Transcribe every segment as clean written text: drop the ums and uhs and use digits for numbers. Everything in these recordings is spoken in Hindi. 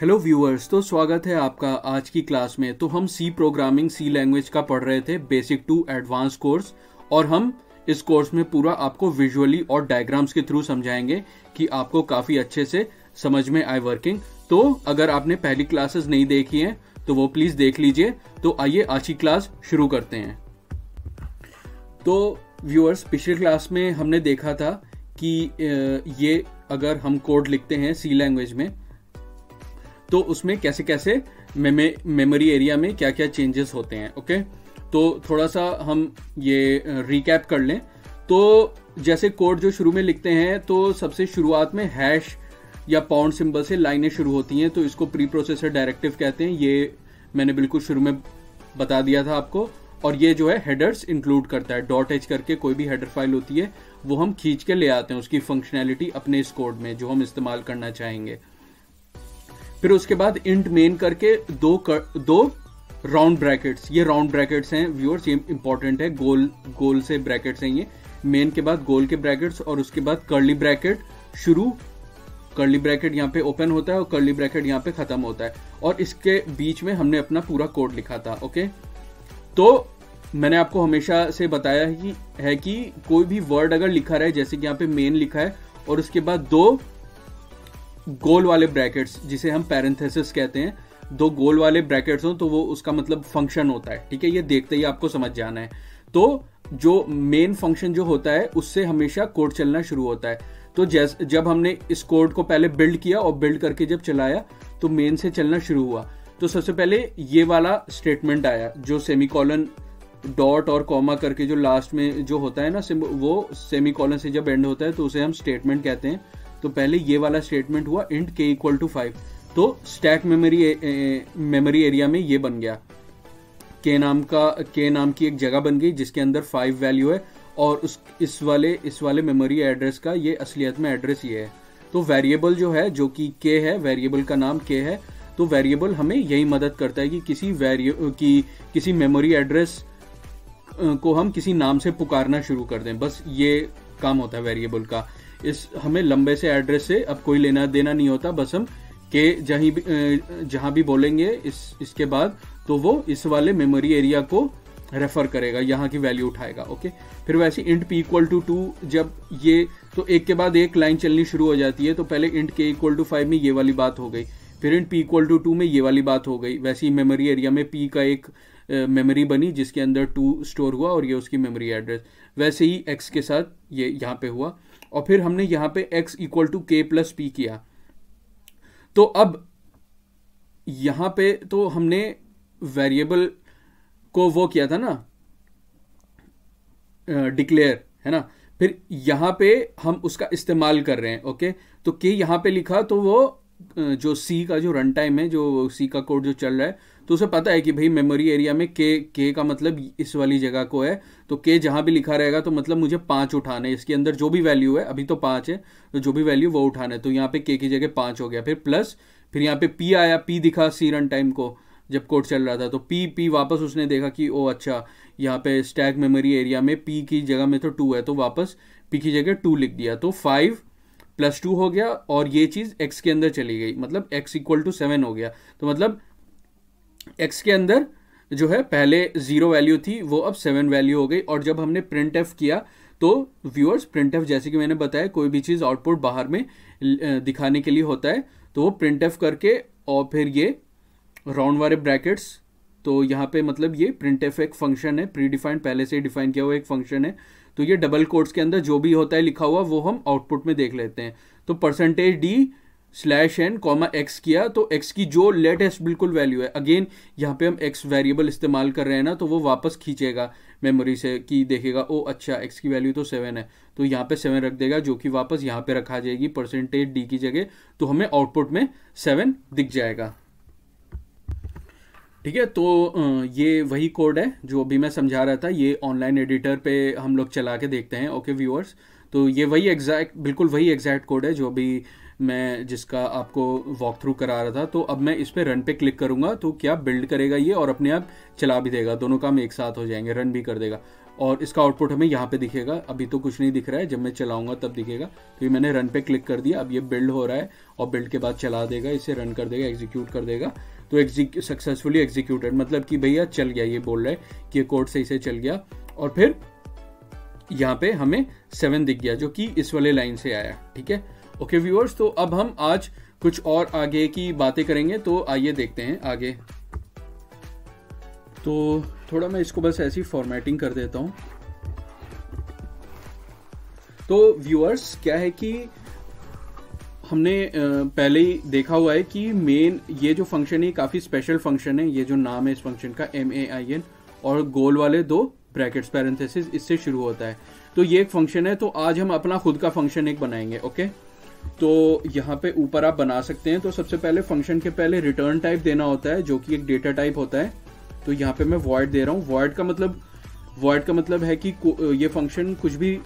हेलो व्यूअर्स, तो स्वागत है आपका आज की क्लास में। तो हम सी प्रोग्रामिंग, सी लैंग्वेज का पढ़ रहे थे, बेसिक टू एडवांस कोर्स। और हम इस कोर्स में पूरा आपको विजुअली और डायग्राम्स के थ्रू समझाएंगे कि आपको काफ़ी अच्छे से समझ में आए वर्किंग। तो अगर आपने पहली क्लासेस नहीं देखी हैं तो वो प्लीज़ देख लीजिए। तो आइए आज की क्लास शुरू करते हैं। तो व्यूअर्स, पिछली क्लास में हमने देखा था कि ये अगर हम कोड लिखते हैं सी लैंग्वेज में तो उसमें कैसे कैसे मेमोरी एरिया में क्या क्या चेंजेस होते हैं। ओके, तो थोड़ा सा हम ये रिकैप कर लें। तो जैसे कोड जो शुरू में लिखते हैं तो सबसे शुरुआत में हैश या पाउंड सिंबल से लाइनें शुरू होती हैं, तो इसको प्री प्रोसेसर डायरेक्टिव कहते हैं। ये मैंने बिल्कुल शुरू में बता दिया था आपको। और ये जो है हेडर्स इंक्लूड करता है। .h करके कोई भी हेडर फाइल होती है वो हम खींच के ले आते हैं, उसकी फंक्शनैलिटी अपने इस कोड में जो हम इस्तेमाल करना चाहेंगे। फिर उसके बाद इंट मेन करके दो राउंड ब्रैकेट्स, ये राउंड ब्रैकेट्स हैं व्यूअर्स, ये इंपॉर्टेंट है। गोल से ब्रैकेट्स हैं ये। मेन के बाद गोल के ब्रैकेट्स और उसके बाद कर्ली ब्रैकेट शुरू, कर्ली ब्रैकेट यहाँ पे ओपन होता है और कर्ली ब्रैकेट यहाँ पे खत्म होता है। और इसके बीच में हमने अपना पूरा कोड लिखा था। ओके, तो मैंने आपको हमेशा से बताया है कि कोई भी वर्ड अगर लिखा रहे, जैसे कि यहाँ पे मेन लिखा है और उसके बाद दो गोल वाले ब्रैकेट्स जिसे हम पैरेंथेसिस कहते हैं, दो गोल वाले ब्रैकेट्स हो तो वो उसका मतलब फंक्शन होता है। ठीक है, ये देखते ही आपको समझ जाना है। तो जो मेन फंक्शन जो होता है उससे हमेशा कोड चलना शुरू होता है। तो जब हमने इस कोड को पहले बिल्ड किया और बिल्ड करके जब चलाया तो मेन से चलना शुरू हुआ। तो सबसे पहले ये वाला स्टेटमेंट आया जो सेमीकोलन, डॉट और कॉमा करके जो लास्ट में जो होता है ना, वो सेमीकोलन से जब एंड होता है तो उसे हम स्टेटमेंट कहते हैं। तो पहले ये वाला स्टेटमेंट हुआ इंट k इक्वल टू 5। तो स्टैक मेमोरी एरिया में ये बन गया। k नाम की एक जगह बन गई जिसके अंदर 5 वैल्यू है। और इस वाले मेमोरी एड्रेस का ये असलियत में एड्रेस ये है। तो वेरिएबल जो है जो कि k है, वेरिएबल का नाम k है। तो वेरिएबल हमें यही मदद करता है कि किसी मेमोरी एड्रेस को हम किसी नाम से पुकारना शुरू कर दें। बस ये काम होता है वेरिएबल का। हमें लंबे से एड्रेस से अब कोई लेना देना नहीं होता। बस हम के जहां भी बोलेंगे इसके बाद तो वो इस वाले मेमोरी एरिया को रेफर करेगा, यहाँ की वैल्यू उठाएगा। ओके, फिर वैसे इंट p इक्वल टू 2, जब ये तो एक के बाद एक लाइन चलनी शुरू हो जाती है। तो पहले इंट k इक्वल टू 5 में ये वाली बात हो गई, फिर इंट p इक्वल टू 2 में ये वाली बात हो गई। वैसे ही मेमोरी एरिया में p का एक मेमोरी बनी जिसके अंदर 2 स्टोर हुआ और ये उसकी मेमोरी एड्रेस। वैसे ही x के साथ ये यहाँ पे हुआ। और फिर हमने यहाँ पे x equal to k plus p किया। तो अब यहाँ पे तो हमने वेरिएबल को वो किया था ना, डिक्लेयर, है ना। फिर यहाँ पे हम उसका इस्तेमाल कर रहे हैं। ओके, तो k यहाँ पे लिखा तो वो जो C का जो रन टाइम है, जो C का कोड जो चल रहा है, तो उसे पता है कि भाई मेमोरी एरिया में k का मतलब इस वाली जगह को है। तो k जहाँ भी लिखा रहेगा तो मतलब मुझे 5 उठाना है। इसके अंदर जो भी वैल्यू है, अभी तो 5 है, तो जो भी वैल्यू वो उठाना है। तो यहाँ पे k की जगह 5 हो गया। फिर प्लस, फिर यहाँ पे p आया, p दिखा C रन टाइम को जब कोड चल रहा था। तो p वापस उसने देखा कि ओ अच्छा, यहाँ पे स्टैक मेमोरी एरिया में p की जगह में तो 2 है, तो वापस p की जगह 2 लिख दिया। तो 5 प्लस 2 हो गया और ये चीज x के अंदर चली गई, मतलब x इक्वल टू 7 हो गया। तो मतलब x के अंदर जो है पहले 0 वैल्यू थी वो अब 7 वैल्यू हो गई। और जब हमने प्रिंट एफ किया तो व्यूअर्स, प्रिंट एफ जैसे कि मैंने बताया कोई भी चीज़ आउटपुट बाहर में दिखाने के लिए होता है। तो वो प्रिंट एफ करके और फिर ये राउंड वाले ब्रैकेट्स, तो यहाँ पे मतलब ये प्रिंट एफ एक फंक्शन है, प्री डिफाइंड, पहले से डिफाइन किया हुआ एक फंक्शन है। तो ये डबल कोट्स के अंदर जो भी होता है लिखा हुआ वो हम आउटपुट में देख लेते हैं। तो %d/n, x किया तो x की जो लेटेस्ट बिल्कुल वैल्यू है, अगेन यहाँ पे हम x वेरिएबल इस्तेमाल कर रहे हैं ना, तो वो वापस खींचेगा मेमोरी से कि देखेगा ओ अच्छा x की वैल्यू तो 7 है, तो यहाँ पे 7 रख देगा, जो कि वापस यहाँ पे रखा जाएगी %d की जगह। तो हमें आउटपुट में 7 दिख जाएगा। ठीक है, तो ये वही कोड है जो अभी मैं समझा रहा था। ये ऑनलाइन एडिटर पे हम लोग चला के देखते हैं। ओके व्यूअर्स, तो ये वही बिल्कुल वही एग्जैक्ट कोड है जो अभी मैं जिसका आपको वॉक थ्रू करा रहा था। तो अब मैं इस पे रन पे क्लिक करूंगा तो क्या बिल्ड करेगा ये और अपने आप चला भी देगा, दोनों काम एक साथ हो जाएंगे, रन भी कर देगा। और इसका आउटपुट हमें यहाँ पे दिखेगा। अभी तो कुछ नहीं दिख रहा है, जब मैं चलाऊंगा तब दिखेगा। तो ये मैंने रन पे क्लिक कर दिया, अब ये बिल्ड हो रहा है और बिल्ड के बाद चला देगा, इसे रन कर देगा, एग्जीक्यूट कर देगा। तो सक्सेसफुली एग्जीक्यूटेड, मतलब कि भैया चल गया, ये बोल रहा है कि ये कोड सही से चल गया। और फिर यहाँ पे हमें 7 दिख गया, जो कि इस वाले लाइन से आया। ठीक है, ओके व्यूअर्स, तो अब हम आज कुछ और आगे की बातें करेंगे, तो आइए देखते हैं आगे। तो थोड़ा मैं इसको बस ऐसी फॉर्मेटिंग कर देता हूं। तो व्यूअर्स क्या है कि हमने पहले ही देखा हुआ है कि मेन ये जो फंक्शन है काफी स्पेशल फंक्शन है। ये जो नाम है इस फंक्शन का MAIN, और गोल वाले 2 ब्रैकेट्स पैरेंथेसिस, इससे शुरू होता है। तो ये एक फंक्शन है। तो आज हम अपना खुद का फंक्शन एक बनाएंगे। ओके, तो यहाँ पे ऊपर आप बना सकते हैं। तो सबसे पहले फंक्शन के पहले रिटर्न टाइप देना होता है, जो कि एक डेटा टाइप होता है। तो यहाँ पे मैं वॉइड दे रहा हूँ। वॉइड का मतलब है कि ये फंक्शन कुछ भी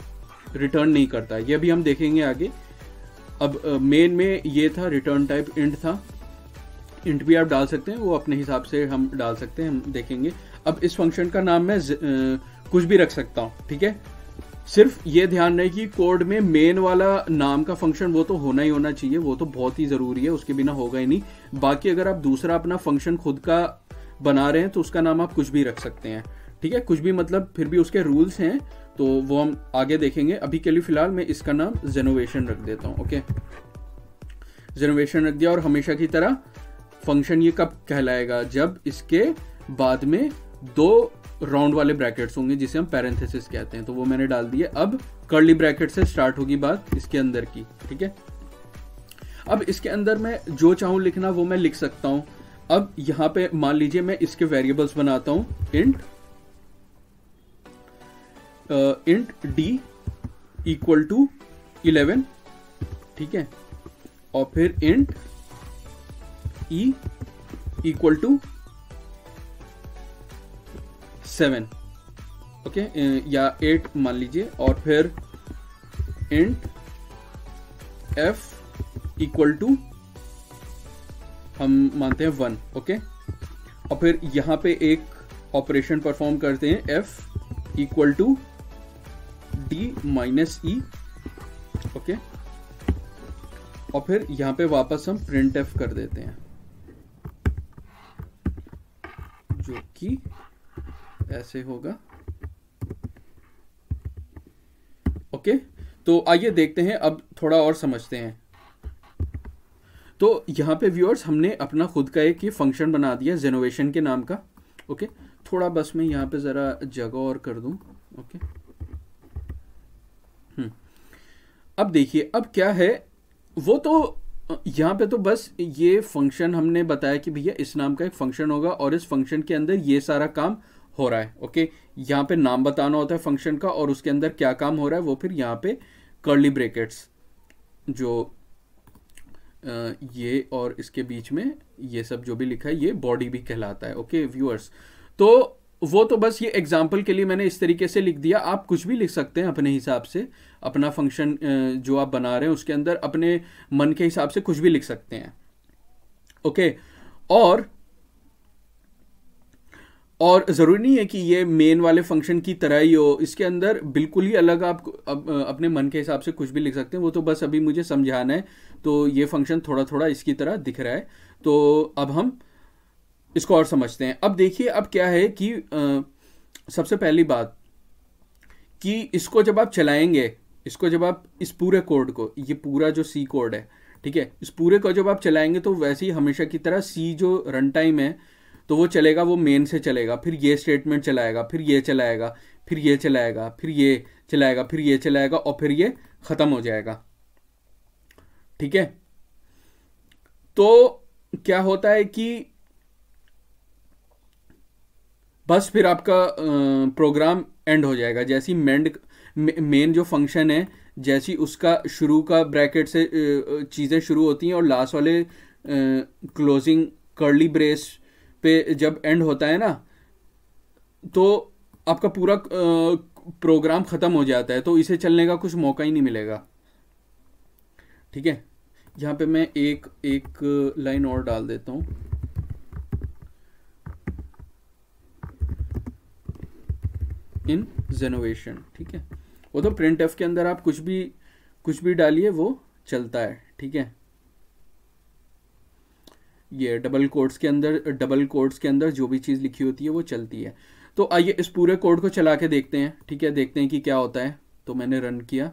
रिटर्न नहीं करता। ये भी हम देखेंगे आगे। अब मेन में ये था रिटर्न टाइप इंट था। इंट भी आप डाल सकते हैं, वो अपने हिसाब से हम डाल सकते हैं, हम देखेंगे। अब इस फंक्शन का नाम मैं कुछ भी रख सकता हूँ। ठीक है, सिर्फ ये ध्यान रहे कि कोड में मेन वाला नाम का फंक्शन वो तो होना ही होना चाहिए, वो तो बहुत ही जरूरी है, उसके बिना होगा ही नहीं। बाकी अगर आप दूसरा अपना फंक्शन खुद का बना रहे हैं तो उसका नाम आप कुछ भी रख सकते हैं। ठीक है, कुछ भी मतलब फिर भी उसके रूल्स हैं, तो वो हम आगे देखेंगे। अभी के लिए फिलहाल मैं इसका नाम जेनोवेशन रख देता हूं। ओके, जेनोवेशन रख दिया। और हमेशा की तरह फंक्शन ये कब कहलाएगा, जब इसके बाद में 2 राउंड वाले ब्रैकेट्स होंगे, जिसे हम पैरेंथेसिस कहते हैं। तो वो मैंने डाल दिए। अब कर्ली ब्रैकेट से स्टार्ट होगी बात इसके अंदर की। ठीक है, अब इसके अंदर मैं जो चाहूं लिखना वो मैं लिख सकता हूं। अब यहां पे मान लीजिए मैं इसके वेरिएबल्स बनाता हूं, इंट d इक्वल टू 11। ठीक है, और फिर int e equal to 7। Okay, या 8 मान लीजिए। और फिर इंट f इक्वल टू हम मानते हैं 1। ओके, और फिर यहां पे एक ऑपरेशन परफॉर्म करते हैं, f equal to d minus e। Okay, और फिर यहां पे वापस हम प्रिंट f कर देते हैं, जो कि ऐसे होगा। ओके, तो आइए देखते हैं, अब थोड़ा और समझते हैं। तो यहां पे व्यूअर्स हमने अपना खुद का एक ये फंक्शन बना दिया जेनोवेशन के नाम का। ओके, थोड़ा बस मैं यहां पे जरा जगह और कर दूं। ओके, अब देखिए, अब क्या है, वो तो यहाँ पे तो बस ये फंक्शन हमने बताया कि भैया इस नाम का एक फंक्शन होगा और इस फंक्शन के अंदर ये सारा काम हो रहा है। ओके, यहाँ पे नाम बताना होता है फंक्शन का और उसके अंदर क्या काम हो रहा है वो फिर यहाँ पे कर्ली ब्रैकेट्स, जो ये और इसके बीच में ये सब जो भी लिखा है ये बॉडी भी कहलाता है। ओके व्यूअर्स, तो वो तो बस ये एग्जाम्पल के लिए मैंने इस तरीके से लिख दिया। आप कुछ भी लिख सकते हैं अपने हिसाब से, अपना फंक्शन जो आप बना रहे हैं उसके अंदर अपने मन के हिसाब से कुछ भी लिख सकते हैं। ओके, और जरूरी नहीं है कि ये मेन वाले फंक्शन की तरह ही हो, इसके अंदर बिल्कुल ही अलग आप अपने मन के हिसाब से कुछ भी लिख सकते हैं। वो तो बस अभी मुझे समझाना है। तो ये फंक्शन थोड़ा थोड़ा इसकी तरह दिख रहा है। तो अब हम इसको और समझते हैं। अब देखिए, अब क्या है कि सबसे पहली बात कि इसको जब आप चलाएंगे, इसको जब आप इस पूरे कोड को, ये पूरा जो सी कोड है, ठीक है, इस पूरे को जब आप चलाएंगे तो वैसे ही हमेशा की तरह सी जो रन टाइम है तो वो चलेगा, वो मेन से चलेगा, फिर ये स्टेटमेंट चलाएगा, फिर ये चलाएगा, फिर ये चलाएगा, फिर ये चलाएगा, फिर ये चलाएगा और फिर ये खत्म हो जाएगा। ठीक है, तो क्या होता है कि बस फिर आपका प्रोग्राम एंड हो जाएगा। जैसी मेन जो फंक्शन है, जैसी उसका शुरू का ब्रैकेट से चीज़ें शुरू होती हैं और लास्ट वाले क्लोजिंग कर्ली ब्रेस पे जब एंड होता है ना, तो आपका पूरा प्रोग्राम ख़त्म हो जाता है। तो इसे चलने का कुछ मौका ही नहीं मिलेगा। ठीक है, यहाँ पे मैं एक लाइन और डाल देता हूँ। इन जेनोवेशन, ठीक है। वो तो प्रिंट एफ के अंदर आप कुछ भी डालिए वो चलता है, ठीक है। ये डबल कोट्स के अंदर जो भी चीज़ लिखी होती है वो चलती है। तो आइए इस पूरे कोड को चला के देखते हैं, ठीक है, देखते हैं कि क्या होता है। तो मैंने रन किया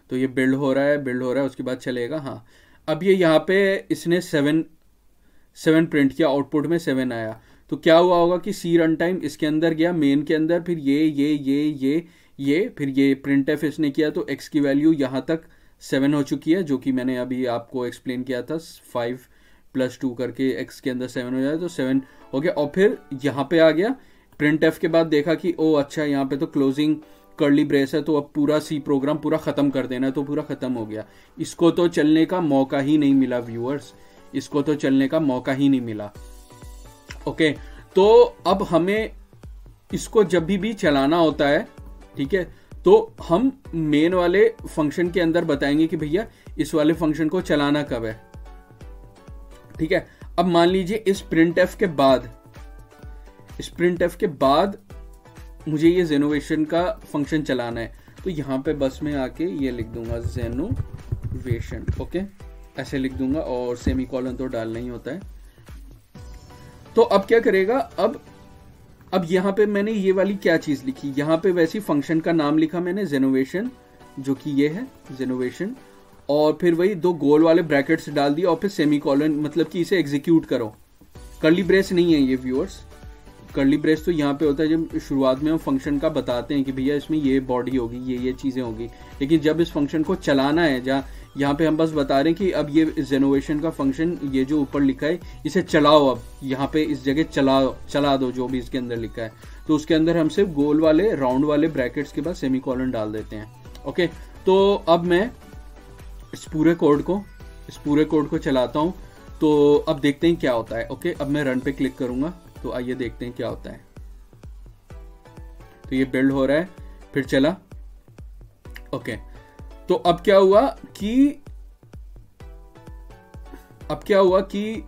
तो ये बिल्ड हो रहा है, उसके बाद चलेगा। हाँ, अब ये यहाँ पे इसने 7 प्रिंट किया, आउटपुट में 7 आया। तो क्या हुआ होगा कि सी रन टाइम इसके अंदर गया, मेन के अंदर, फिर ये फिर ये प्रिंट एफ इसने किया, तो एक्स की वैल्यू यहाँ तक 7 हो चुकी है, जो कि मैंने अभी आपको एक्सप्लेन किया था। 5 + 2 करके एक्स के अंदर 7 हो जाए, तो 7 हो गया। और फिर यहाँ पे आ गया प्रिंट एफ के बाद, देखा कि ओ अच्छा यहाँ पे तो क्लोजिंग कर्ली ब्रेस है, तो अब पूरा सी प्रोग्राम पूरा ख़त्म कर देना है, तो पूरा ख़त्म हो गया। इसको तो चलने का मौका ही नहीं मिला व्यूअर्स, इसको तो चलने का मौका ही नहीं मिला। ओके, तो अब हमें इसको जब भी चलाना होता है, ठीक है, तो हम मेन वाले फंक्शन के अंदर बताएंगे कि भैया इस वाले फंक्शन को चलाना कब है, ठीक है। अब मान लीजिए इस प्रिंट एफ के बाद मुझे ये जेनोवेशन का फंक्शन चलाना है, तो यहां पे बस में आके ये लिख दूंगा जेनोवेशन, ओके, ऐसे लिख दूंगा, और सेमीकोलन तो डालना ही होता है। तो अब क्या करेगा, अब यहां पे मैंने ये वाली क्या चीज लिखी, यहां पे वैसी फंक्शन का नाम लिखा मैंने जेनोवेशन, जो कि ये है जेनोवेशन, और फिर वही 2 गोल वाले ब्रैकेट्स डाल दिया, और फिर सेमीकोलन, मतलब कि इसे एग्जीक्यूट करो। कर्ली ब्रेस नहीं है ये व्यूअर्स, कर्ली ब्रेस तो यहाँ पे होता है जब शुरुआत में हम फंक्शन का बताते हैं कि भैया इसमें ये बॉडी होगी, ये चीज़ें होगी, लेकिन जब इस फंक्शन को चलाना है, जहाँ यहाँ पे हम बस बता रहे हैं कि अब ये जेनोवेशन का फंक्शन, ये जो ऊपर लिखा है इसे चलाओ, अब यहाँ पे इस जगह चला दो जो भी इसके अंदर लिखा है। तो उसके अंदर हम सिर्फ गोल वाले राउंड वाले ब्रैकेट्स के बाद सेमीकोलन डाल देते हैं। ओके, तो अब मैं इस पूरे कोड को चलाता हूँ, तो अब देखते हैं क्या होता है। ओके, अब मैं रन पे क्लिक करूंगा, तो आइए देखते हैं क्या होता है। तो ये बिल्ड हो रहा है, फिर चला। ओके, तो अब क्या हुआ कि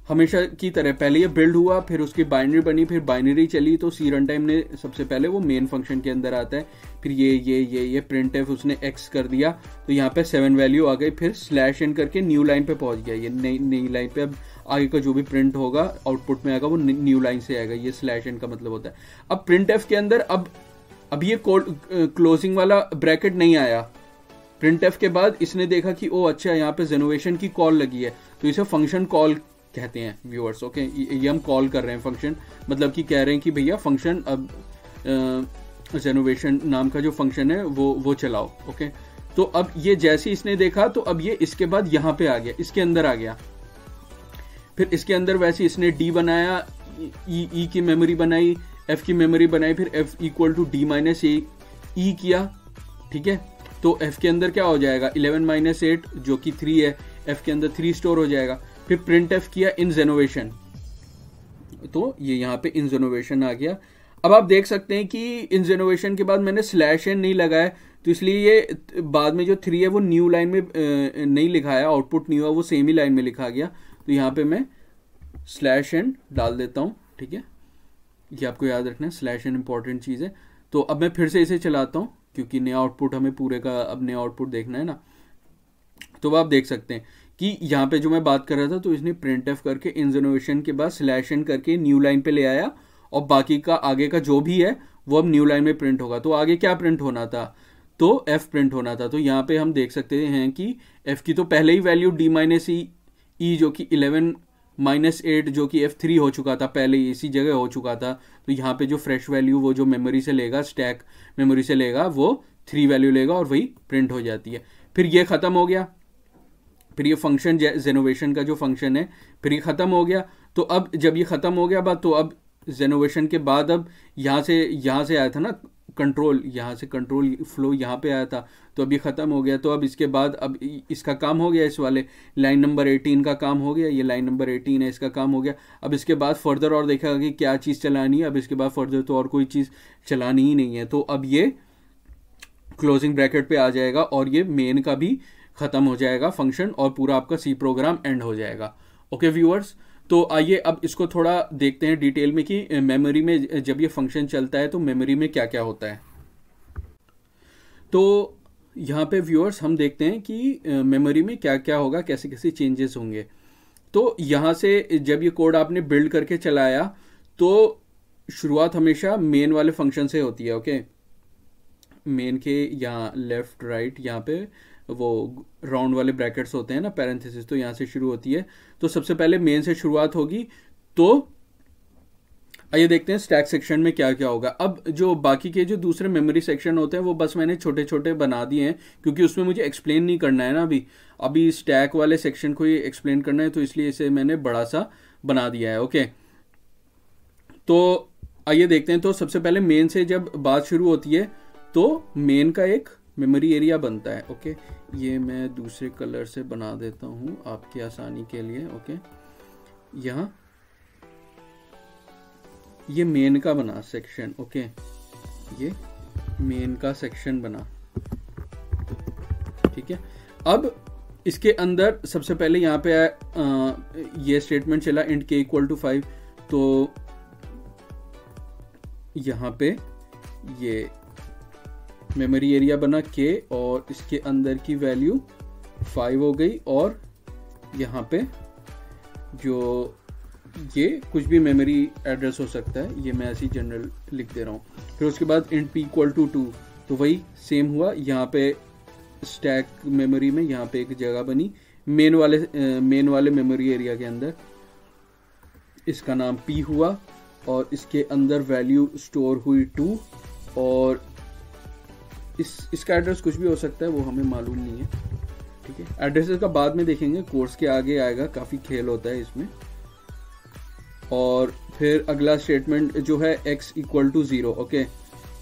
हमेशा की तरह पहले ये बिल्ड हुआ, फिर उसकी बाइनरी बनी, फिर बाइनरी चली, तो सी रन टाइम ने सबसे पहले वो मेन फंक्शन के अंदर आता है, फिर ये प्रिंट एफ उसने एक्स कर दिया, तो यहाँ पे 7 वैल्यू आ गई, फिर /n करके न्यू लाइन पे पहुंच गया, ये नई लाइन पे। अब आगे का जो भी प्रिंट होगा आउटपुट में आएगा वो न्यू लाइन से आएगा, ये /n का मतलब होता है। अब प्रिंट एफ के अंदर अब ये क्लोजिंग वाला ब्रैकेट नहीं आया। प्रिंट एफ के बाद इसने देखा कि ओ अच्छा यहाँ पे जेनोवेशन की कॉल लगी है, तो इसे फंक्शन कॉल कहते हैं व्यूअर्स। ओके, ये हम कॉल कर रहे हैं फंक्शन, मतलब कि कह रहे हैं कि भैया फंक्शन अब जेनोवेशन नाम का जो फंक्शन है वो चलाओ। ओके, तो अब ये जैसे इसने देखा, तो अब ये इसके बाद यहाँ पे आ गया, इसके अंदर आ गया, फिर इसके अंदर वैसे इसने डी बनाया, ई की मेमोरी बनाई, एफ की मेमोरी बनाई, फिर एफ = d - e किया, ठीक है। तो एफ के अंदर क्या हो जाएगा, 11 - 8 जो कि 3 है, एफ के अंदर 3 स्टोर हो जाएगा। फिर प्रिंट एफ किया इन जेनोवेशन, तो ये यहाँ पे इन जेनोवेशन आ गया। अब आप देख सकते हैं कि इन जेनोवेशन के बाद मैंने /n नहीं लगाया, तो इसलिए ये बाद में जो 3 है वो न्यू लाइन में नहीं लिखा है, आउटपुट नहीं हुआ, वो सेम ही लाइन में लिखा गया। तो यहाँ पे मैं /n डाल देता हूँ, ठीक है, ये आपको याद रखना है, /n इंपॉर्टेंट चीज़ है। तो अब मैं फिर से इसे चलाता हूँ, क्योंकि नया आउटपुट हमें पूरे का अब नया आउटपुट देखना है ना। तो आप देख सकते हैं कि यहाँ पे जो मैं बात कर रहा था, तो इसने प्रिंट एफ करके इन जेनोवेशन के बाद /n करके न्यू लाइन पे ले आया, और बाकी का आगे का जो भी है वो अब न्यू लाइन में प्रिंट होगा। तो आगे क्या प्रिंट होना था, तो एफ प्रिंट होना था। तो यहाँ पे हम देख सकते हैं कि एफ की तो पहले ही वैल्यू d - e जो कि 11 - 8 जो कि f3 हो चुका था, पहले ही इसी जगह हो चुका था। तो यहाँ पे जो फ्रेश वैल्यू वो जो मेमोरी से लेगा, स्टैक मेमोरी से लेगा, वो 3 वैल्यू लेगा और वही प्रिंट हो जाती है। फिर ये ख़त्म हो गया, फिर ये फंक्शन जेनोवेशन का जो फंक्शन है, फिर ये ख़त्म हो गया। तो अब जब ये ख़त्म हो गया बात, तो अब जेनोवेशन के बाद अब यहाँ से आया था ना कंट्रोल, यहाँ से कंट्रोल फ्लो यहाँ पे आया था, तो अब ये ख़त्म हो गया। तो अब इसके बाद अब इसका काम हो गया, इस वाले लाइन नंबर 18 का काम हो गया, ये लाइन नंबर 18 है, इसका काम हो गया। अब इसके बाद फर्दर और देखा कि क्या चीज़ चलानी है, अब इसके बाद फर्दर तो और कोई चीज़ चलानी ही नहीं है। तो अब ये क्लोजिंग ब्रैकेट पे आ जाएगा, और ये मेन का भी ख़त्म हो जाएगा फंक्शन, और पूरा आपका सी प्रोग्राम एंड हो जाएगा। ओके व्यूअर्स, तो आइए अब इसको थोड़ा देखते हैं डिटेल में कि मेमोरी में जब ये फंक्शन चलता है तो मेमोरी में क्या क्या होता है। तो यहाँ पे व्यूअर्स हम देखते हैं कि मेमोरी में क्या क्या होगा, कैसे कैसे चेंजेस होंगे। तो यहाँ से जब ये कोड आपने बिल्ड करके चलाया तो शुरुआत हमेशा मेन वाले फंक्शन से होती है। ओके, मेन के यहाँ लेफ्ट राइट यहाँ पे वो राउंड वाले ब्रैकेट्स होते हैं ना, पैरेंथेसिस, तो यहाँ से शुरू होती है। तो सबसे पहले मेन से शुरुआत होगी। तो आइए देखते हैं स्टैक सेक्शन में क्या क्या होगा। अब जो बाकी के जो दूसरे मेमोरी सेक्शन होते हैं वो बस मैंने छोटे छोटे बना दिए हैं, क्योंकि उसमें मुझे एक्सप्लेन नहीं करना है ना अभी स्टैक वाले सेक्शन को ही एक्सप्लेन करना है, तो इसलिए इसे मैंने बड़ा सा बना दिया है। ओके, तो आइए देखते हैं। तो सबसे पहले मेन से जब बात शुरू होती है तो मेन का एक मेमोरी एरिया बनता है। ओके, ये मैं दूसरे कलर से बना देता हूँ आपकी आसानी के लिए। ओके, यहाँ ये मेन का बना सेक्शन। ओके, ये मेन का सेक्शन बना, ठीक है। अब इसके अंदर सबसे पहले यहाँ पे ये स्टेटमेंट चला int k इक्वल टू 5। तो यहाँ पे ये मेमोरी एरिया बना k और इसके अंदर की वैल्यू 5 हो गई, और यहाँ पे जो ये कुछ भी मेमोरी एड्रेस हो सकता है, ये मैं ऐसी जनरल लिख दे रहा हूँ। फिर उसके बाद int p इक्वल टू 2, तो वही सेम हुआ। यहाँ पे स्टैक मेमोरी में यहाँ पे एक जगह बनी मेन वाले मेमोरी एरिया के अंदर, इसका नाम p हुआ और इसके अंदर वैल्यू स्टोर हुई 2, और इसका एड्रेस कुछ भी हो सकता है, वो हमें मालूम नहीं है, ठीक है। एड्रेसेस का बाद में देखेंगे, कोर्स के आगे आएगा, काफ़ी खेल होता है इसमें। और फिर अगला स्टेटमेंट जो है x इक्वल टू 0। ओके,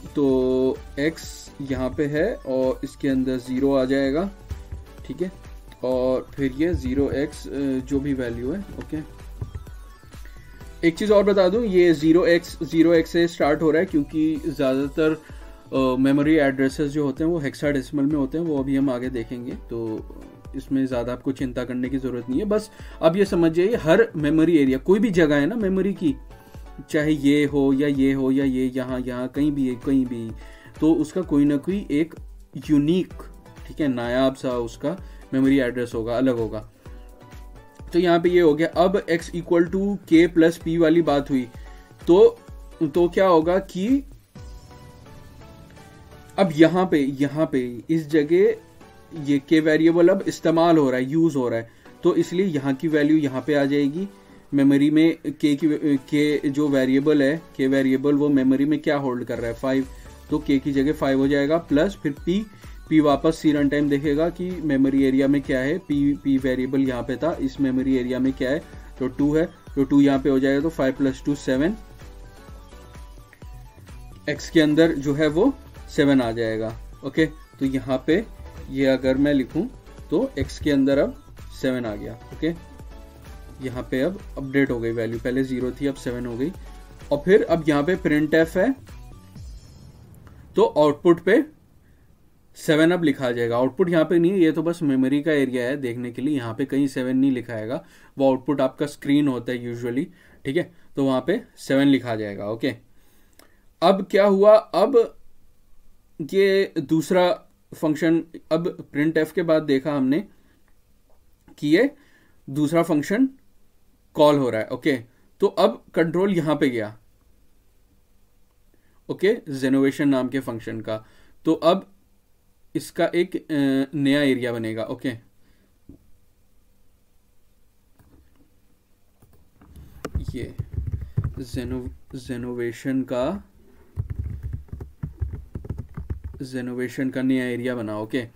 तो x यहाँ पे है और इसके अंदर 0 आ जाएगा, ठीक है। और फिर ये 0x जो भी वैल्यू है। ओके, एक चीज़ और बता दूं, ये 0x से स्टार्ट हो रहा है क्योंकि ज़्यादातर मेमोरी एड्रेसेस जो होते हैं वो हेक्साडेसिमल में होते हैं, वो अभी हम आगे देखेंगे। तो इसमें ज़्यादा आपको चिंता करने की ज़रूरत नहीं है। बस अब ये समझ जाइए, हर मेमोरी एरिया, कोई भी जगह है ना मेमोरी की, चाहे ये हो या ये यहाँ कहीं भी है, कहीं भी, तो उसका कोई ना कोई एक यूनिक, ठीक है, नायाब सा उसका मेमोरी एड्रेस होगा, अलग होगा। तो यहाँ पे ये हो गया। अब x equal to k plus p वाली बात हुई, तो क्या होगा कि अब यहाँ पे इस जगह ये k वेरिएबल अब इस्तेमाल हो रहा है, यूज हो रहा है, तो इसलिए यहाँ की वैल्यू यहाँ पे आ जाएगी। मेमोरी में k जो वेरिएबल है, k वेरिएबल वो मेमोरी में क्या होल्ड कर रहा है, 5, तो k की जगह 5 हो जाएगा, प्लस फिर p वापस सी रन टाइम देखेगा कि मेमोरी एरिया में क्या है। p वेरिएबल यहाँ पे था, इस मेमोरी एरिया में क्या है, तो 2 है, तो 2 यहाँ पे हो जाएगा, तो 5 प्लस 2 7, x के अंदर जो है वो 7 आ जाएगा। ओके, तो यहाँ पे ये अगर मैं लिखूं तो x के अंदर अब 7 आ गया। ओके, यहाँ पे अब अपडेट हो गई वैल्यू, पहले 0 थी अब 7 हो गई। और फिर अब यहाँ पे printf है, तो आउटपुट पे 7 अब लिखा जाएगा। आउटपुट यहाँ पे नहीं है, ये तो बस मेमोरी का एरिया है देखने के लिए, यहाँ पे कहीं 7 नहीं लिखाएगा, वो आउटपुट आपका स्क्रीन होता है यूजुअली, ठीक है, तो वहाँ पे 7 लिखा जाएगा। ओके, अब क्या हुआ, अब ये दूसरा फंक्शन, अब printf के बाद देखा हमने कि ये दूसरा फंक्शन कॉल हो रहा है। ओके, तो अब कंट्रोल यहां पे गया, ओके, जेनोवेशन नाम के फंक्शन का, तो अब इसका एक नया एरिया बनेगा। ओके, ये जेनोवेशन का नया एरिया बना। ओके,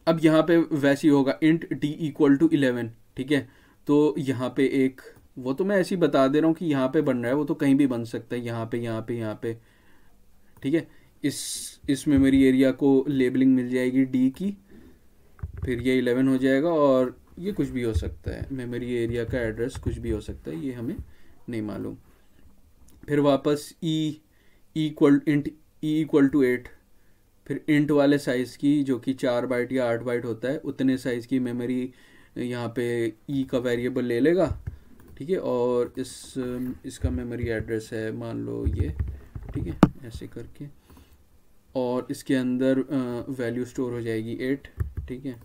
अब यहाँ पे वैसे ही होगा int d इक्वल टू 11, ठीक है। तो यहाँ पे एक, वो तो मैं ऐसे ही बता दे रहा हूँ कि यहाँ पे बन रहा है, वो तो कहीं भी बन सकता है, यहाँ पे, ठीक है। इस मेमोरी एरिया को लेबलिंग मिल जाएगी d की, फिर ये 11 हो जाएगा, और ये कुछ भी हो सकता है, मेमोरी एरिया का एड्रेस कुछ भी हो सकता है, ये हमें नहीं मालूम। फिर वापस int e इक्वल टू 8, फिर इंट वाले साइज़ की, जो कि 4 बाइट या 8 बाइट होता है, उतने साइज़ की मेमोरी यहाँ पे ई का वेरिएबल ले लेगा, ठीक है। और इसका मेमोरी एड्रेस है मान लो ये, ठीक है, ऐसे करके, और इसके अंदर वैल्यू स्टोर हो जाएगी 8, ठीक है।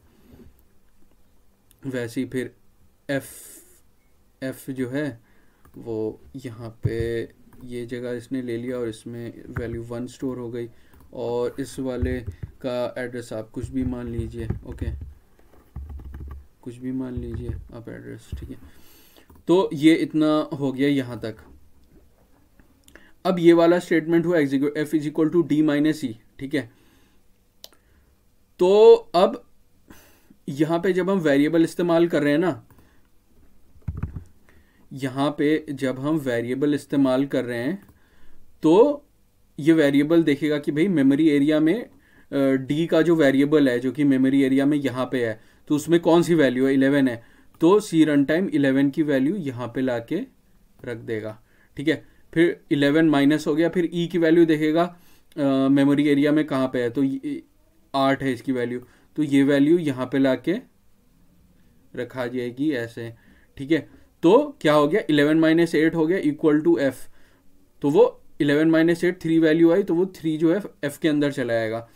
वैसे ही फिर एफ जो है वो यहाँ पे ये जगह इसने ले लिया और इसमें वैल्यू 1 स्टोर हो गई, और इस वाले का एड्रेस आप कुछ भी मान लीजिए, ओके, कुछ भी मान लीजिए आप एड्रेस, ठीक है। तो ये इतना हो गया यहाँ तक। अब ये वाला स्टेटमेंट हुआ execute F is equal to D minus E, ठीक है। तो अब यहाँ पे जब हम वेरिएबल इस्तेमाल कर रहे हैं ना, यहाँ पे जब हम वेरिएबल इस्तेमाल कर रहे हैं तो ये वेरिएबल देखेगा कि भाई मेमोरी एरिया में डी का जो वेरिएबल है जो कि मेमोरी एरिया में यहाँ पे है, तो उसमें कौन सी वैल्यू है, 11 है, तो सी रन टाइम 11 की वैल्यू यहाँ पे लाके रख देगा, ठीक है। फिर 11 माइनस हो गया, फिर ई की वैल्यू देखेगा मेमोरी एरिया में कहाँ पे है, तो 8 है इसकी वैल्यू, तो ये वैल्यू यहाँ पे लाके रखा जाएगी ऐसे, ठीक है। तो क्या हो गया, 11 माइनस 8 हो गया इक्वल टू एफ, तो वो 11 माइनस 8 3 वैल्यू आई, तो वो 3 जो है एफ के अंदर चला आएगा।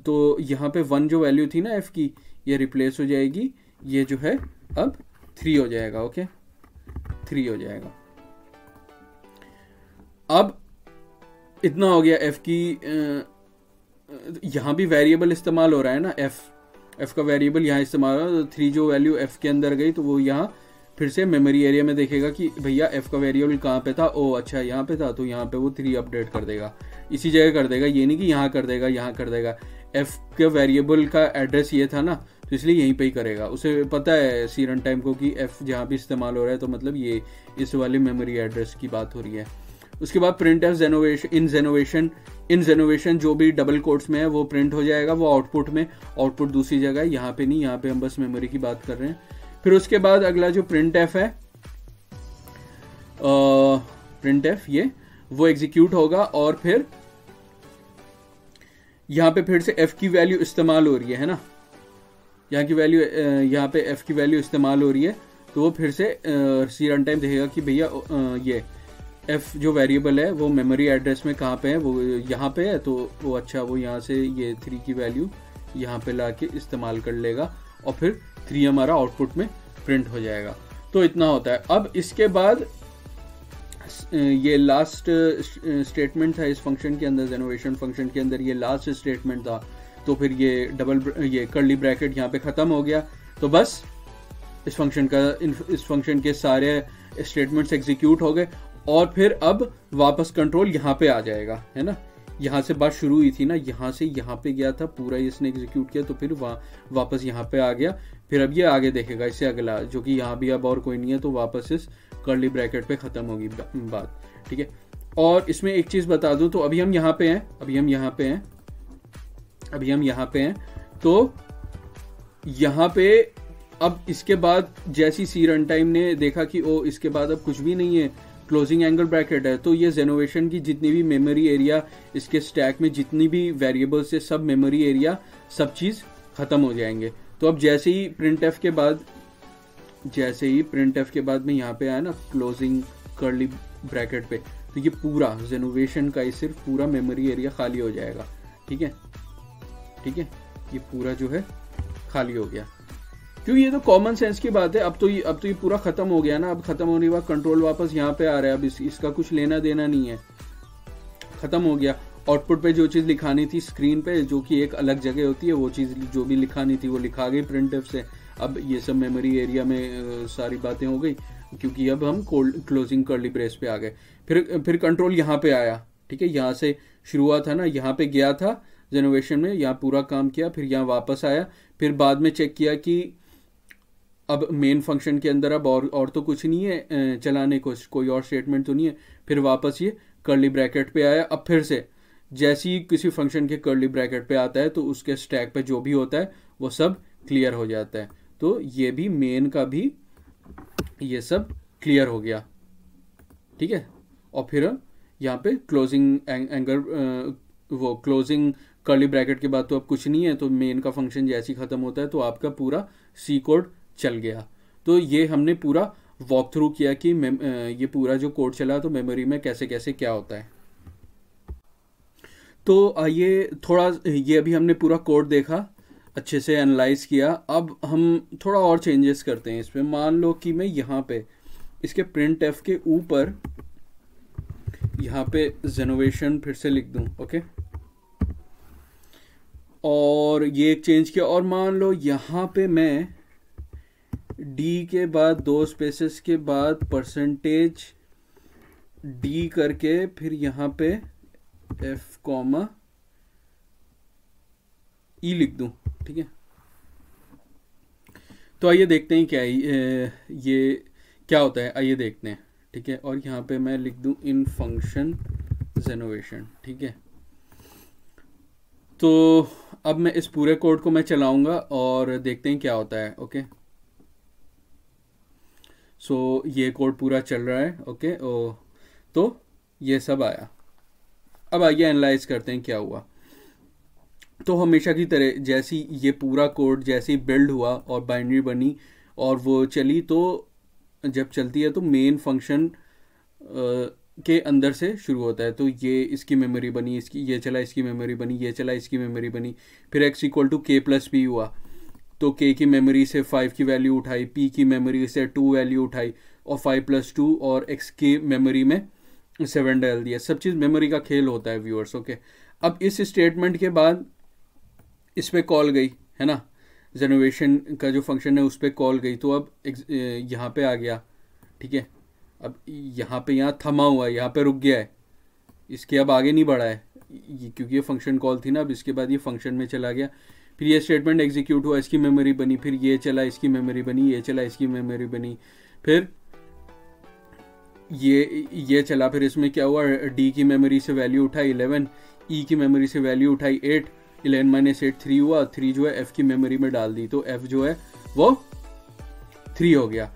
तो यहाँ पे 1 जो वैल्यू थी ना एफ की, ये रिप्लेस हो जाएगी, ये जो है अब 3 हो जाएगा, ओके, 3 हो जाएगा। अब इतना हो गया एफ की, यहाँ भी वेरिएबल इस्तेमाल हो रहा है ना, एफ का वेरिएबल यहाँ इस्तेमाल हो रहा है, तो 3 जो वैल्यू एफ के अंदर गई तो वो यहाँ फिर से मेमोरी एरिया में देखेगा कि भैया एफ का वेरिएबल कहाँ पे था, ओ अच्छा यहाँ पे था, तो यहाँ पे वो 3 अपडेट कर देगा, इसी जगह कर देगा, ये नहीं कि यहाँ कर देगा, यहाँ कर देगा। एफ के वेरिएबल का एड्रेस ये था ना, तो इसलिए यहीं पे ही करेगा, उसे पता है सी रन टाइम को कि एफ जहाँ भी इस्तेमाल हो रहा है तो मतलब ये इस वाले मेमोरी एड्रेस की बात हो रही है। उसके बाद प्रिंट एफ इन जेनोवेशन जो भी डबल कोट्स में है वो प्रिंट हो जाएगा, वो आउटपुट में, आउटपुट दूसरी जगह है, यहाँ पे नहीं, यहाँ पे हम बस मेमोरी की बात कर रहे हैं। फिर उसके बाद अगला जो प्रिंट एफ है, प्रिंट एफ ये वो एग्जीक्यूट होगा, और फिर यहाँ पे फिर से एफ की वैल्यू इस्तेमाल हो रही है ना, यहाँ की वैल्यू, यहाँ पे एफ की वैल्यू इस्तेमाल हो रही है, तो वो फिर से सी रन टाइम देखेगा कि भैया ये एफ जो वेरिएबल है वो मेमोरी एड्रेस में कहाँ पे है, वो यहाँ पे है, तो वो अच्छा वो यहाँ से ये 3 की वैल्यू यहाँ पे ला के इस्तेमाल कर लेगा, और फिर 3 हमारा आउटपुट में प्रिंट हो जाएगा। तो इतना होता है। अब इसके बाद ये लास्ट स्टेटमेंट था इस फंक्शन के अंदर, जेनरेशन फंक्शन के अंदर ये लास्ट स्टेटमेंट था, तो फिर ये कर्ली ब्रैकेट यहाँ पे ख़त्म हो गया। तो बस इस फंक्शन के सारे स्टेटमेंट्स एग्जीक्यूट हो गए, और फिर अब वापस कंट्रोल यहाँ पे आ जाएगा, है ना। यहाँ से बात शुरू हुई थी ना, यहाँ से यहाँ पे गया था, पूरा इसने एग्जीक्यूट किया, तो फिर वापस यहाँ पे आ गया। फिर अब ये आगे देखेगा इससे अगला, जो कि यहाँ भी अब और कोई नहीं है, तो वापस इस कर्ली ब्रैकेट पे ख़त्म होगी बात, ठीक है। और इसमें एक चीज़ बता दूं, तो अभी हम यहाँ पे हैं, अभी हम यहाँ पे हैं, तो यहाँ पे अब इसके बाद जैसी सी रन टाइम ने देखा कि ओ इसके बाद अब कुछ भी नहीं है, क्लोजिंग एंगल ब्रैकेट है, तो ये जेनोवेशन की जितनी भी मेमोरी एरिया, इसके स्टैक में जितनी भी वेरिएबल्स है, सब मेमोरी एरिया, सब चीज़ ख़त्म हो जाएंगे। तो अब जैसे ही प्रिंट एफ के बाद में यहाँ पे आया ना क्लोजिंग कर्ली ब्रैकेट पे, तो ये पूरा जेनोवेशन का ही सिर्फ पूरा मेमोरी एरिया खाली हो जाएगा, ठीक है, ये पूरा जो है खाली हो गया। क्योंकि ये तो कॉमन सेंस की बात है। अब तो ये पूरा खत्म हो गया ना, अब खत्म होने के बाद कंट्रोल वापस यहाँ पे आ रहा है, अब इसका कुछ लेना देना नहीं है, खत्म हो गया। आउटपुट पे जो चीज़ लिखानी थी स्क्रीन पे, जो कि एक अलग जगह होती है, वो चीज़ जो भी लिखानी थी वो लिखा गई प्रिंट एफ से। अब ये सब मेमोरी एरिया में सारी बातें हो गई, क्योंकि अब हम क्लोजिंग कर्ली ब्रेस पे आ गए। फिर कंट्रोल यहाँ पे आया, ठीक है, यहाँ से शुरुआत है ना, यहाँ पे गया था जेनोवेशन में, यहाँ पूरा काम किया, फिर यहाँ वापस आया, फिर बाद में चेक किया कि अब मेन फंक्शन के अंदर अब और तो कुछ नहीं है चलाने को, कोई और स्टेटमेंट तो नहीं है। फिर वापस ये कर्ली ब्रैकेट पे आया। अब फिर से जैसे ही किसी फंक्शन के कर्ली ब्रैकेट पे आता है तो उसके स्टैक पे जो भी होता है वो सब क्लियर हो जाता है। तो ये भी मेन का भी ये सब क्लियर हो गया, ठीक है। और फिर यहाँ पे क्लोजिंग वो क्लोजिंग कर्ली ब्रैकेट के बाद तो अब कुछ नहीं है, तो मेन का फंक्शन जैसे ही ख़त्म होता है तो आपका पूरा सी कोड चल गया। तो ये हमने पूरा वॉक थ्रू किया कि ये पूरा जो कोड चला तो मेमोरी में कैसे कैसे क्या होता है। तो आइए थोड़ा, ये अभी हमने पूरा कोड देखा, अच्छे से एनालाइज किया। अब हम थोड़ा और चेंजेस करते हैं इसमें। मान लो कि मैं यहाँ पे इसके प्रिंट एफ के ऊपर यहाँ पे जेनोवेशन फिर से लिख दूँ, ओके। और ये एक चेंज किया, और मान लो यहाँ पे मैं डी के बाद 2 स्पेसेस के बाद परसेंटेज डी करके फिर यहाँ पे एफ कॉमा ई लिख दूं, ठीक है। तो आइए देखते हैं क्या ये क्या होता है, आइए देखते हैं, ठीक है। और यहाँ पे मैं लिख दूं इन फंक्शन जेनोवेशन, ठीक है। तो अब मैं इस पूरे कोड को मैं चलाऊंगा और देखते हैं क्या होता है, ओके। सो ये कोड पूरा चल रहा है, ओके। तो ये सब आया। अब आइए एनालाइज करते हैं क्या हुआ। तो हमेशा की तरह जैसी ये पूरा कोड जैसे ही बिल्ड हुआ और बाइनरी बनी और वो चली, तो जब चलती है तो मेन फंक्शन के अंदर से शुरू होता है। तो ये इसकी मेमोरी बनी, इसकी ये चला, इसकी मेमोरी बनी, ये चला, इसकी मेमोरी बनी। फिर x equal to k plus P हुआ, तो k की मेमोरी से 5 की वैल्यू उठाई, p की मेमोरी से 2 वैल्यू उठाई, और 5 प्लस 2 और x की मेमोरी में 7 डाल दिया। सब चीज़ मेमोरी का खेल होता है व्यूअर्स, ओके। अब इस स्टेटमेंट के बाद इस पे कॉल गई, है ना, जेनोवेशन का जो फंक्शन है उस पर कॉल गई। तो अब यहाँ पे आ गया, ठीक है। अब यहाँ पे यहाँ थमा हुआ है, यहाँ पे रुक गया है, इसके अब आगे नहीं बढ़ा है क्योंकि ये फंक्शन कॉल थी ना। अब इसके बाद ये फंक्शन में चला गया, फिर ये स्टेटमेंट एग्जीक्यूट हुआ, इसकी मेमोरी बनी, फिर ये चला, इसकी मेमोरी बनी, ये चला, इसकी मेमोरी बनी, फिर ये चला। फिर इसमें क्या हुआ, डी की मेमोरी से वैल्यू उठाई 11, ई की मेमोरी से वैल्यू उठाई 8, 11 माइनस 8 3 हुआ, 3 जो है एफ की मेमोरी में डाल दी, तो एफ जो है वो 3 हो गया।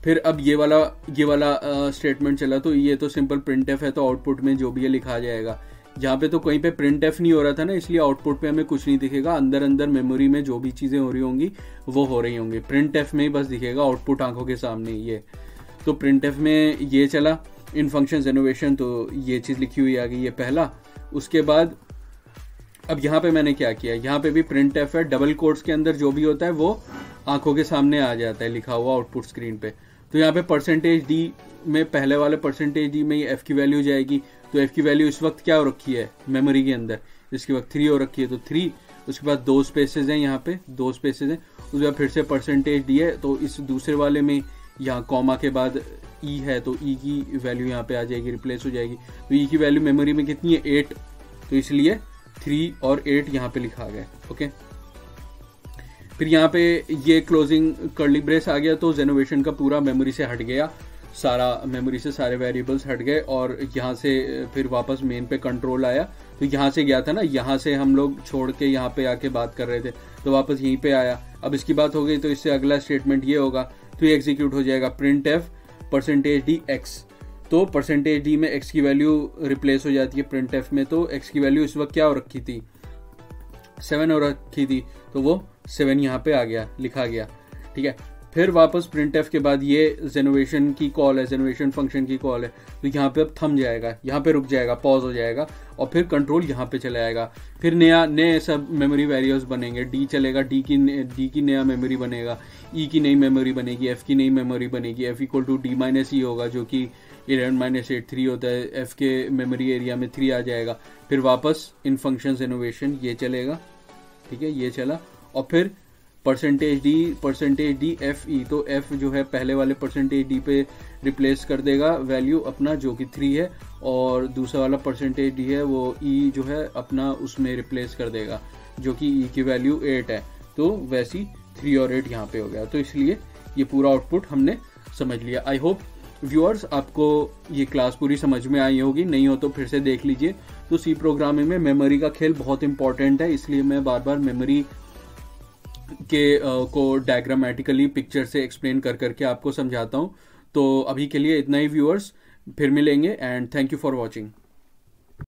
फिर अब ये वाला स्टेटमेंट चला, तो ये तो सिंपल प्रिंट एफ है, तो आउटपुट में जो भी है लिखा जाएगा। जहाँ पे तो कहीं पे प्रिंट एफ नहीं हो रहा था ना, इसलिए आउटपुट पे हमें कुछ नहीं दिखेगा। अंदर अंदर मेमोरी में जो भी चीज़ें हो रही होंगी वो हो रही होंगी, प्रिंट एफ में ही बस दिखेगा, आउटपुट आंखों के सामने ये। तो प्रिंट एफ में ये चला इन फंक्शन जेनोवेशन, तो ये चीज़ लिखी हुई आ गई, ये पहला। उसके बाद अब यहाँ पे मैंने क्या किया, यहाँ पे भी प्रिंट एफ है, डबल कोट्स के अंदर जो भी होता है वो आंखों के सामने आ जाता है लिखा हुआ आउटपुट स्क्रीन पे। तो यहाँ पे परसेंटेज डी में, पहले वाले परसेंटेज डी में ये एफ की वैल्यू जाएगी। तो एफ की वैल्यू इस वक्त क्या हो रखी है मेमोरी के अंदर, इसके वक्त 3 हो रखी है, तो 3। उसके बाद 2 स्पेसेज हैं, यहाँ पे 2 स्पेसेज हैं। उसके बाद फिर से परसेंटेज डी है, तो इस दूसरे वाले में यहाँ कॉमा के बाद ई है, तो ई की वैल्यू यहाँ पे आ जाएगी, रिप्लेस हो जाएगी। तो ई की वैल्यू मेमोरी में कितनी है 8, तो इसलिए 3 और 8 यहाँ पे लिखा गया, ओके। फिर यहाँ पे ये क्लोजिंग कर्ली ब्रेस आ गया, तो जेनोवेशन का पूरा मेमोरी से हट गया, सारा मेमोरी से सारे वेरिएबल्स हट गए, और यहाँ से फिर वापस मेन पे कंट्रोल आया। तो यहाँ से गया था ना, यहाँ से हम लोग छोड़ के यहाँ पे आके बात कर रहे थे, तो वापस यहीं पे आया। अब इसकी बात हो गई, तो इससे अगला स्टेटमेंट ये होगा, तो ये एग्जीक्यूट हो जाएगा print F percentage D x. तो परसेंटेज डी में x की वैल्यू रिप्लेस हो जाती है प्रिंट एफ में। तो x की वैल्यू इस वक्त क्या हो रखी थी, 7 हो रखी थी, तो वो 7 यहाँ पे आ गया, लिखा गया, ठीक है। फिर वापस प्रिंट एफ के बाद ये जेनोवेशन की कॉल है, जेनोवेशन फंक्शन की कॉल है, तो यहाँ पे अब थम जाएगा, यहाँ पे रुक जाएगा, पॉज हो जाएगा, और फिर कंट्रोल यहाँ पे चला जाएगा। फिर नए सब मेमोरी वेरिएबल्स बनेंगे, डी चलेगा, डी की नया मेमोरी बनेगा, ई की नई मेमोरी बनेगी, एफ की नई मेमोरी बनेगी। F equal to D minus E होगा, जो कि 11 माइनस 8 3 होता है, एफ के मेमोरी एरिया में 3 आ जाएगा। फिर वापस इन फंक्शन जेनोवेशन ये चलेगा, ठीक है, ये चला। और फिर परसेंटेज डी एफ ई, तो एफ जो है पहले वाले परसेंटेज डी पे रिप्लेस कर देगा वैल्यू अपना जो कि 3 है, और दूसरा वाला परसेंटेज डी है वो ई जो है अपना उसमें रिप्लेस कर देगा जो कि ई की वैल्यू 8 है। तो वैसी 3 और 8 यहाँ पे हो गया। तो इसलिए ये पूरा आउटपुट हमने समझ लिया। आई होप व्यूअर्स आपको ये क्लास पूरी समझ में आई होगी, नहीं हो तो फिर से देख लीजिए। तो सी प्रोग्रामिंग में मेमोरी का खेल बहुत इंपॉर्टेंट है, इसलिए मैं बार बार मेमोरी के को डायग्रामेटिकली पिक्चर से एक्सप्लेन कर करके आपको समझाता हूँ। तो अभी के लिए इतना ही व्यूअर्स, फिर मिलेंगे, and thank you for watching.